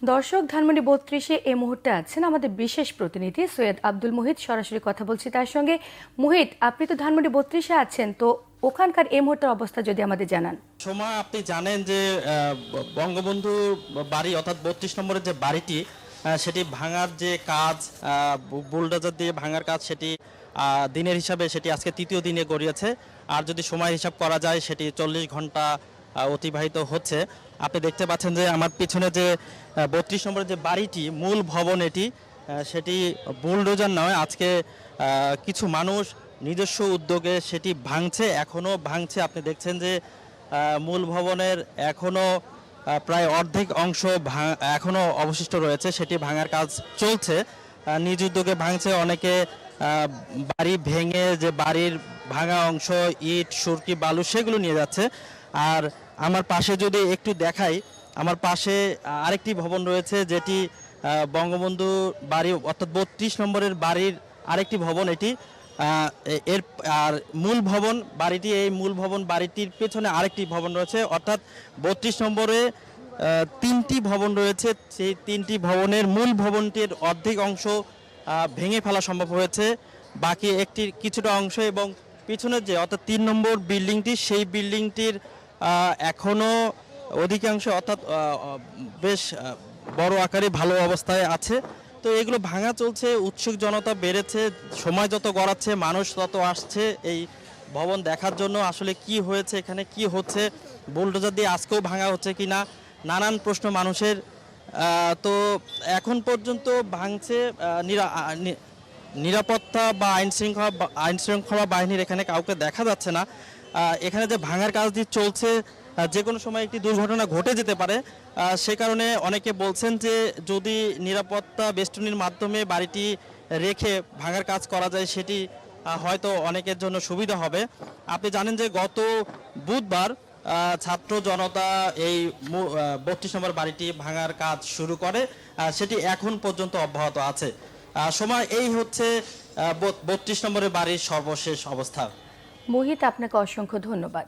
দর্শক, ধানমন্ডি ৩২-এ এই মুহূর্তে আছেন আমাদের বিশেষ প্রতিনিধি সৈয়দ আব্দুল মুহিত। সরাসরি কথা বলছি তার সঙ্গে। মুহিত, আপনি তো ধানমন্ডি ৩২-এ আছেন, তো ওখানকার এই মুহূর্তের অবস্থা যদি আমাদের জানান। সময় আপনি জানেন যে বঙ্গবন্ধু বাড়ি অর্থাৎ ৩২ নম্বরের যে বাড়িটি সেটি ভাঙার যে কাজ, বুলডোজার দিয়ে ভাঙার কাজ, সেটি দিনের হিসাবে সেটি আজকে তৃতীয় দিনে গড়িয়েছে। আর যদি সময় হিসাব করা যায় সেটি ৪০ ঘন্টা অতিবাহিত হচ্ছে। আপনি দেখতে পাচ্ছেন যে আমার পিছনে যে ৩২ নম্বরের যে বাড়িটি, মূল ভবন এটি, সেটি বুলডোজার নয়, আজকে কিছু মানুষ নিজস্ব উদ্যোগে সেটি ভাঙছে, এখনও ভাঙছে। আপনি দেখছেন যে মূল ভবনের এখনও প্রায় অর্ধেক অংশ এখনও অবশিষ্ট রয়েছে, সেটি ভাঙার কাজ চলছে। নিজ উদ্যোগে ভাঙছে অনেকে। বাড়ি ভেঙে যে বাড়ির ভাঙা অংশ, ইট, সুরকি, বালু সেগুলো নিয়ে যাচ্ছে। আর আমার পাশে যদি একটু দেখাই, আমার পাশে আরেকটি ভবন রয়েছে যেটি বঙ্গবন্ধু বাড়ি অর্থাৎ ৩২ নম্বরের বাড়ির আরেকটি ভবন এটি। এর আর মূল ভবন বাড়িটি, এই মূল ভবন বাড়িটির পেছনে আরেকটি ভবন রয়েছে, অর্থাৎ ৩২ নম্বরে তিনটি ভবন রয়েছে। সেই তিনটি ভবনের মূল ভবনটির অর্ধেক অংশ ভেঙে ফেলা সম্ভব হয়েছে, বাকি একটি কিছুটা অংশ এবং পিছনের যে অর্থাৎ ৩ নম্বর বিল্ডিংটি, সেই বিল্ডিংটির এখনও অধিকাংশ অর্থাৎ বেশ বড় আকারে ভালো অবস্থায় আছে। তো এগুলো ভাঙা চলছে, উৎসুক জনতা বেড়েছে, সময় যত গড়াচ্ছে মানুষ তত আসছে এই ভবন দেখার জন্য। আসলে কি হয়েছে, এখানে কি হচ্ছে, বুলডোজার দিয়ে আজকেও ভাঙা হচ্ছে কিনা, নানান প্রশ্ন মানুষের। তো এখন পর্যন্ত ভাঙছে, নিরাপত্তা বা আইন শৃঙ্খলা বাহিনীর এখানে কাউকে দেখা যাচ্ছে না। এখানে যে ভাঙার কাজটি চলছে, যে কোনো সময় একটি দুর্ঘটনা ঘটে যেতে পারে। সে কারণে অনেকে বলছেন যে যদি নিরাপত্তা বেষ্টনীর মাধ্যমে বাড়িটি রেখে ভাঙার কাজ করা যায় সেটি হয়তো অনেকের জন্য সুবিধা হবে। আপনি জানেন যে গত বুধবার ছাত্র জনতা এই ৩২ নম্বর বাড়িটি ভাঙার কাজ শুরু করে, সেটি এখন পর্যন্ত অব্যাহত আছে। সময় এই হচ্ছে ৩২ নম্বরের বাড়ির সর্বশেষ অবস্থা। মুহিত, আপনাকে অসংখ্য ধন্যবাদ।